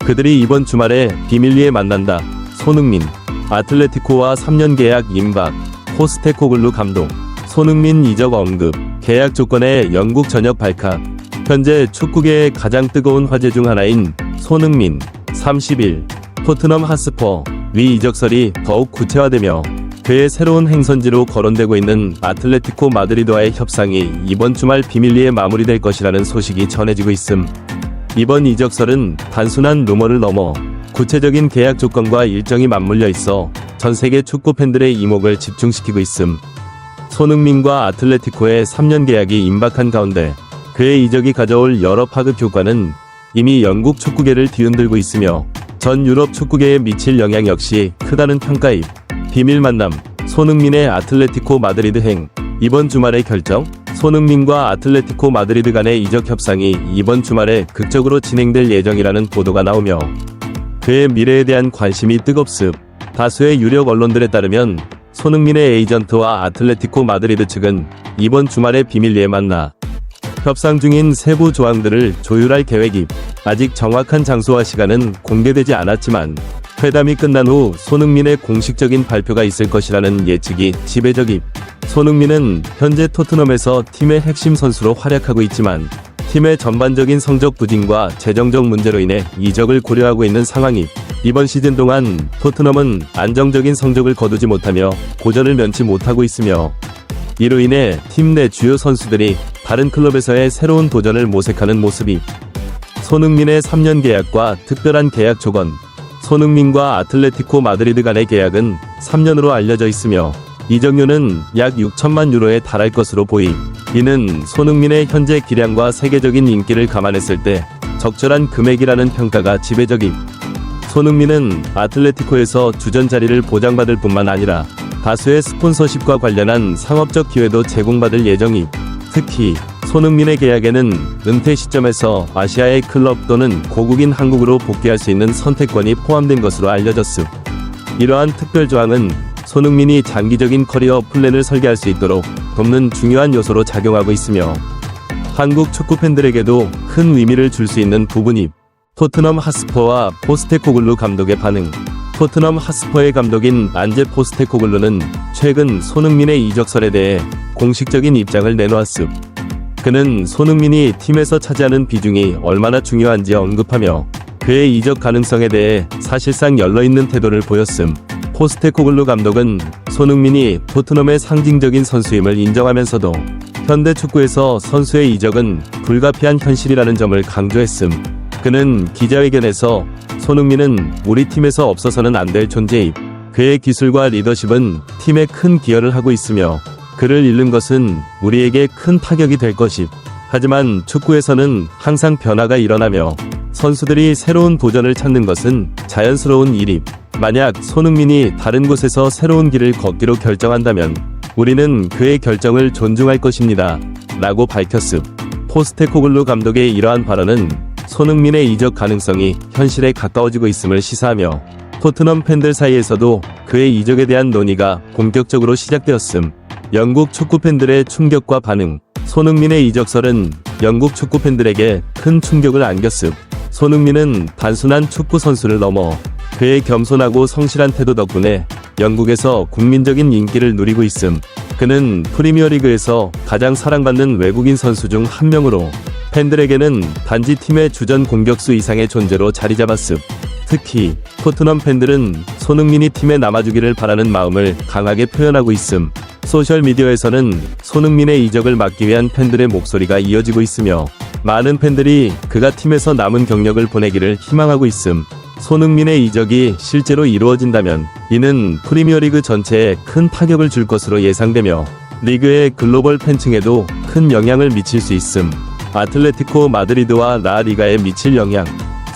그들이 이번 주말에 비밀리에 만난다. 손흥민, 아틀레티코와 3년 계약 임박. 포스테코글루 감독, 손흥민 이적 언급, 계약 조건에 영국 전역 발칵. 현재 축구계의 가장 뜨거운 화제 중 하나인 손흥민, 30일, 토트넘 핫스퍼 위 이적설이 더욱 구체화되며 그의 새로운 행선지로 거론되고 있는 아틀레티코 마드리드와의 협상이 이번 주말 비밀리에 마무리될 것이라는 소식이 전해지고 있음. 이번 이적설은 단순한 루머를 넘어 구체적인 계약 조건과 일정이 맞물려 있어 전 세계 축구 팬들의 이목을 집중시키고 있음. 손흥민과 아틀레티코의 3년 계약이 임박한 가운데 그의 이적이 가져올 여러 파급 효과는 이미 영국 축구계를 뒤흔들고 있으며 전 유럽 축구계에 미칠 영향 역시 크다는 평가입. 비밀 만남, 손흥민의 아틀레티코 마드리드 행. 이번 주말의 결정? 손흥민과 아틀레티코 마드리드 간의 이적 협상이 이번 주말에 극적으로 진행될 예정이라는 보도가 나오며 그의 미래에 대한 관심이 뜨겁습. 다수의 유력 언론들에 따르면 손흥민의 에이전트와 아틀레티코 마드리드 측은 이번 주말에 비밀리에 만나 협상 중인 세부 조항들을 조율할 계획임. 아직 정확한 장소와 시간은 공개되지 않았지만 회담이 끝난 후 손흥민의 공식적인 발표가 있을 것이라는 예측이 지배적임. 손흥민은 현재 토트넘에서 팀의 핵심 선수로 활약하고 있지만 팀의 전반적인 성적 부진과 재정적 문제로 인해 이적을 고려하고 있는 상황임. 이번 시즌 동안 토트넘은 안정적인 성적을 거두지 못하며 고전을 면치 못하고 있으며 이로 인해 팀 내 주요 선수들이 다른 클럽에서의 새로운 도전을 모색하는 모습이. 손흥민의 3년 계약과 특별한 계약 조건. 손흥민과 아틀레티코 마드리드 간의 계약은 3년으로 알려져 있으며 이적료는 약 6천만 유로에 달할 것으로 보임. 이는 손흥민의 현재 기량과 세계적인 인기를 감안했을 때 적절한 금액이라는 평가가 지배적임. 손흥민은 아틀레티코에서 주전 자리를 보장받을 뿐만 아니라 다수의 스폰서십과 관련한 상업적 기회도 제공받을 예정임. 특히 손흥민의 계약에는 은퇴 시점에서 아시아의 클럽 또는 고국인 한국으로 복귀할 수 있는 선택권이 포함된 것으로 알려졌음. 이러한 특별 조항은 손흥민이 장기적인 커리어 플랜을 설계할 수 있도록 돕는 중요한 요소로 작용하고 있으며 한국 축구 팬들에게도 큰 의미를 줄 수 있는 부분임. 토트넘 핫스퍼와 포스테코글루 감독의 반응. 토트넘 핫스퍼의 감독인 안제 포스테코글루는 최근 손흥민의 이적설에 대해 공식적인 입장을 내놓았음. 그는 손흥민이 팀에서 차지하는 비중이 얼마나 중요한지 언급하며 그의 이적 가능성에 대해 사실상 열려있는 태도를 보였음. 포스테코글루 감독은 손흥민이 토트넘의 상징적인 선수임을 인정하면서도 현대 축구에서 선수의 이적은 불가피한 현실이라는 점을 강조했음. 그는 기자회견에서 손흥민은 우리 팀에서 없어서는 안 될 존재임. 그의 기술과 리더십은 팀에 큰 기여를 하고 있으며 그를 잃는 것은 우리에게 큰 타격이 될 것임. 하지만 축구에서는 항상 변화가 일어나며 선수들이 새로운 도전을 찾는 것은 자연스러운 일임. 만약 손흥민이 다른 곳에서 새로운 길을 걷기로 결정한다면 우리는 그의 결정을 존중할 것입니다. 라고 밝혔음. 포스테코글루 감독의 이러한 발언은 손흥민의 이적 가능성이 현실에 가까워지고 있음을 시사하며 토트넘 팬들 사이에서도 그의 이적에 대한 논의가 본격적으로 시작되었음. 영국 축구 팬들의 충격과 반응. 손흥민의 이적설은 영국 축구 팬들에게 큰 충격을 안겼음. 손흥민은 단순한 축구 선수를 넘어 그의 겸손하고 성실한 태도 덕분에 영국에서 국민적인 인기를 누리고 있음. 그는 프리미어리그에서 가장 사랑받는 외국인 선수 중 한 명으로 팬들에게는 단지 팀의 주전 공격수 이상의 존재로 자리잡았음. 특히 토트넘 팬들은 손흥민이 팀에 남아주기를 바라는 마음을 강하게 표현하고 있음. 소셜미디어에서는 손흥민의 이적을 막기 위한 팬들의 목소리가 이어지고 있으며 많은 팬들이 그가 팀에서 남은 경력을 보내기를 희망하고 있음. 손흥민의 이적이 실제로 이루어진다면 이는 프리미어리그 전체에 큰 타격을 줄 것으로 예상되며 리그의 글로벌 팬층에도 큰 영향을 미칠 수 있음. 아틀레티코 마드리드와 라리가에 미칠 영향.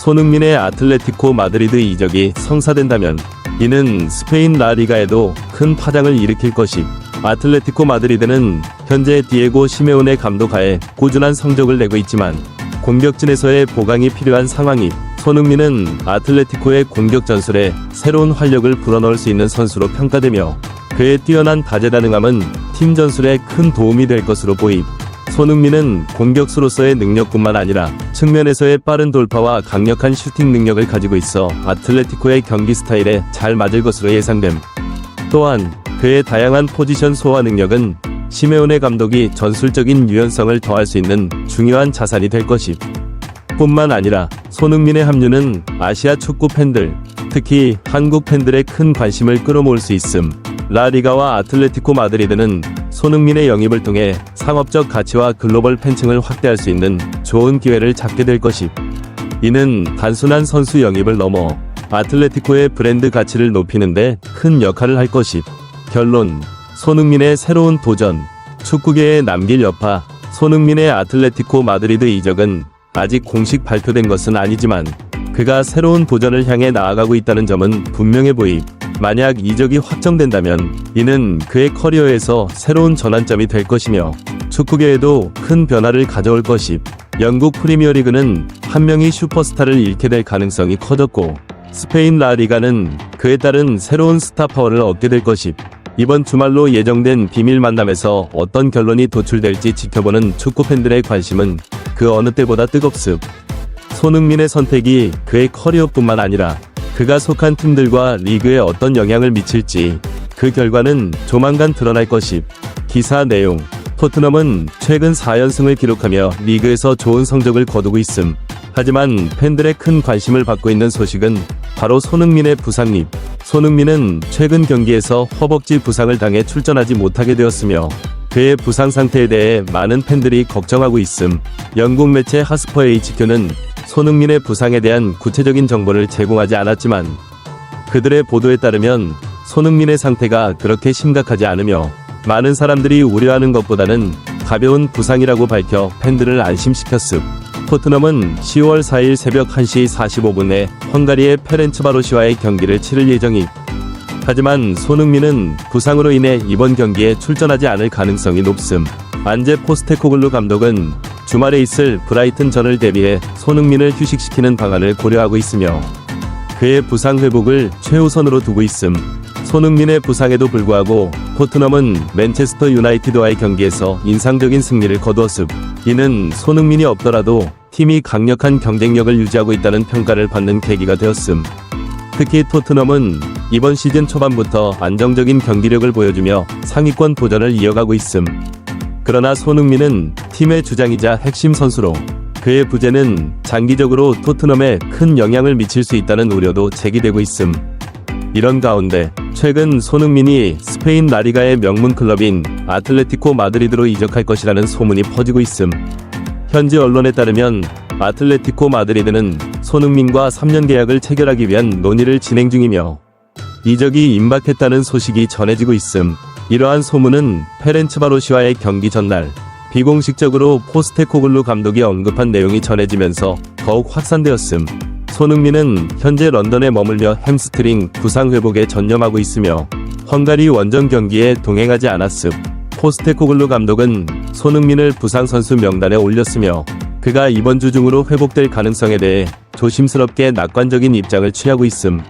손흥민의 아틀레티코 마드리드 이적이 성사된다면 이는 스페인 라리가에도 큰 파장을 일으킬 것임. 아틀레티코 마드리드는 현재 디에고 시메오네 감독 하에 꾸준한 성적을 내고 있지만 공격진에서의 보강이 필요한 상황임. 손흥민은 아틀레티코의 공격 전술에 새로운 활력을 불어넣을 수 있는 선수로 평가되며 그의 뛰어난 다재다능함은 팀 전술에 큰 도움이 될 것으로 보임. 손흥민은 공격수로서의 능력뿐만 아니라 측면에서의 빠른 돌파와 강력한 슈팅 능력을 가지고 있어 아틀레티코의 경기 스타일에 잘 맞을 것으로 예상됨. 또한 그의 다양한 포지션 소화 능력은 시메오네 감독이 전술적인 유연성을 더할 수 있는 중요한 자산이 될 것임. 뿐만 아니라 손흥민의 합류는 아시아 축구 팬들, 특히 한국 팬들의 큰 관심을 끌어모을 수 있음. 라리가와 아틀레티코 마드리드는 손흥민의 영입을 통해 상업적 가치와 글로벌 팬층을 확대할 수 있는 좋은 기회를 잡게 될 것임. 이는 단순한 선수 영입을 넘어 아틀레티코의 브랜드 가치를 높이는 데 큰 역할을 할 것임. 결론, 손흥민의 새로운 도전, 축구계에 남길 여파. 손흥민의 아틀레티코 마드리드 이적은 아직 공식 발표된 것은 아니지만 그가 새로운 도전을 향해 나아가고 있다는 점은 분명해 보임. 만약 이적이 확정된다면 이는 그의 커리어에서 새로운 전환점이 될 것이며 축구계에도 큰 변화를 가져올 것임. 영국 프리미어리그는 한 명이 슈퍼스타를 잃게 될 가능성이 커졌고 스페인 라리가는 그에 따른 새로운 스타 파워를 얻게 될 것임. 이번 주말로 예정된 비밀 만남에서 어떤 결론이 도출될지 지켜보는 축구팬들의 관심은 그 어느 때보다 뜨겁습. 손흥민의 선택이 그의 커리어뿐만 아니라 그가 속한 팀들과 리그에 어떤 영향을 미칠지 그 결과는 조만간 드러날 것임. 기사 내용, 토트넘은 최근 4연승을 기록하며 리그에서 좋은 성적을 거두고 있음. 하지만 팬들의 큰 관심을 받고 있는 소식은 바로 손흥민의 부상임. 손흥민은 최근 경기에서 허벅지 부상을 당해 출전하지 못하게 되었으며 그의 부상 상태에 대해 많은 팬들이 걱정하고 있음. 영국 매체 하스퍼 HQ는 손흥민의 부상에 대한 구체적인 정보를 제공하지 않았지만 그들의 보도에 따르면 손흥민의 상태가 그렇게 심각하지 않으며 많은 사람들이 우려하는 것보다는 가벼운 부상이라고 밝혀 팬들을 안심시켰음. 토트넘은 10월 4일 새벽 1시 45분에 헝가리의 페렌츠바로시와의 경기를 치를 예정임. 하지만 손흥민은 부상으로 인해 이번 경기에 출전하지 않을 가능성이 높음. 안제 포스테코글루 감독은 주말에 있을 브라이튼전을 대비해 손흥민을 휴식시키는 방안을 고려하고 있으며 그의 부상 회복을 최우선으로 두고 있음. 손흥민의 부상에도 불구하고 토트넘은 맨체스터 유나이티드와의 경기에서 인상적인 승리를 거두었음. 이는 손흥민이 없더라도 팀이 강력한 경쟁력을 유지하고 있다는 평가를 받는 계기가 되었음. 특히 토트넘은 이번 시즌 초반부터 안정적인 경기력을 보여주며 상위권 도전을 이어가고 있음. 그러나 손흥민은 팀의 주장이자 핵심 선수로 그의 부재는 장기적으로 토트넘에 큰 영향을 미칠 수 있다는 우려도 제기되고 있음. 이런 가운데 최근 손흥민이 스페인 라리가의 명문 클럽인 아틀레티코 마드리드로 이적할 것이라는 소문이 퍼지고 있음. 현지 언론에 따르면 아틀레티코 마드리드는 손흥민과 3년 계약을 체결하기 위한 논의를 진행 중이며 이적이 임박했다는 소식이 전해지고 있음. 이러한 소문은 페렌츠바로시와의 경기 전날 비공식적으로 포스테코글루 감독이 언급한 내용이 전해지면서 더욱 확산되었음. 손흥민은 현재 런던에 머물며 햄스트링 부상 회복에 전념하고 있으며 헝가리 원정 경기에 동행하지 않았음. 포스테코글루 감독은 손흥민을 부상 선수 명단에 올렸으며 그가 이번 주 중으로 회복될 가능성에 대해 조심스럽게 낙관적인 입장을 취하고 있음.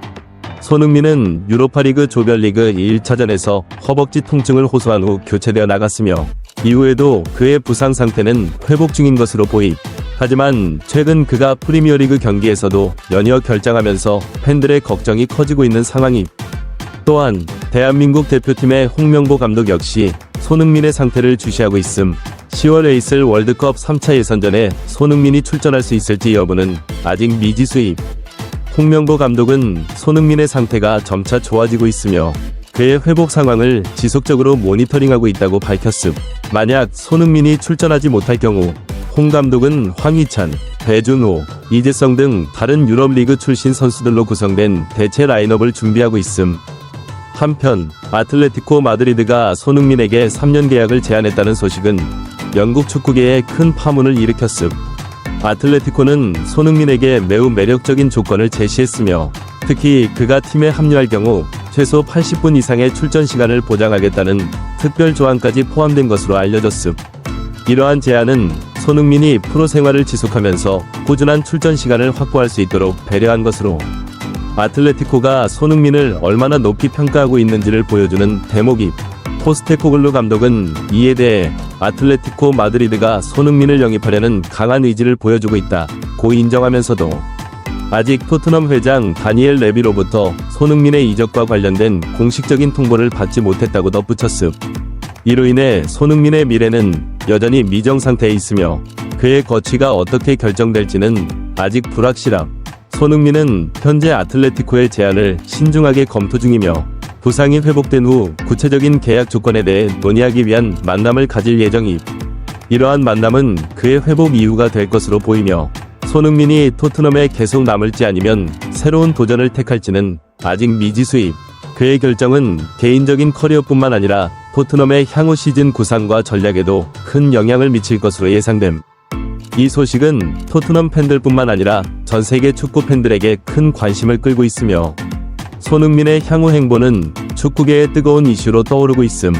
손흥민은 유로파리그 조별리그 1차전에서 허벅지 통증을 호소한 후 교체되어 나갔으며 이후에도 그의 부상 상태는 회복 중인 것으로 보임. 하지만 최근 그가 프리미어리그 경기에서도 연이어 결장하면서 팬들의 걱정이 커지고 있는 상황임. 또한 대한민국 대표팀의 홍명보 감독 역시 손흥민의 상태를 주시하고 있음. 10월에 있을 월드컵 3차 예선전에 손흥민이 출전할 수 있을지 여부는 아직 미지수임. 홍명보 감독은 손흥민의 상태가 점차 좋아지고 있으며 그의 회복 상황을 지속적으로 모니터링하고 있다고 밝혔음. 만약 손흥민이 출전하지 못할 경우 홍 감독은 황희찬, 배준호, 이재성 등 다른 유럽 리그 출신 선수들로 구성된 대체 라인업을 준비하고 있음. 한편 아틀레티코 마드리드가 손흥민에게 3년 계약을 제안했다는 소식은 영국 축구계에 큰 파문을 일으켰음. 아틀레티코는 손흥민에게 매우 매력적인 조건을 제시했으며 특히 그가 팀에 합류할 경우 최소 80분 이상의 출전 시간을 보장하겠다는 특별 조항까지 포함된 것으로 알려졌음. 이러한 제안은 손흥민이 프로 생활을 지속하면서 꾸준한 출전 시간을 확보할 수 있도록 배려한 것으로 아틀레티코가 손흥민을 얼마나 높이 평가하고 있는지를 보여주는 대목임. 포스테코글루 감독은 이에 대해 아틀레티코 마드리드가 손흥민을 영입하려는 강한 의지를 보여주고 있다고 인정하면서도 아직 토트넘 회장 다니엘 레비로부터 손흥민의 이적과 관련된 공식적인 통보를 받지 못했다고 덧붙였음. 이로 인해 손흥민의 미래는 여전히 미정 상태에 있으며 그의 거취가 어떻게 결정될지는 아직 불확실함. 손흥민은 현재 아틀레티코의 제안을 신중하게 검토 중이며 부상이 회복된 후 구체적인 계약 조건에 대해 논의하기 위한 만남을 가질 예정임. 이러한 만남은 그의 회복 이후가 될 것으로 보이며 손흥민이 토트넘에 계속 남을지 아니면 새로운 도전을 택할지는 아직 미지수임. 그의 결정은 개인적인 커리어뿐만 아니라 토트넘의 향후 시즌 구상과 전략에도 큰 영향을 미칠 것으로 예상됨. 이 소식은 토트넘 팬들뿐만 아니라 전 세계 축구 팬들에게 큰 관심을 끌고 있으며 손흥민의 향후 행보는 축구계의 뜨거운 이슈로 떠오르고 있음.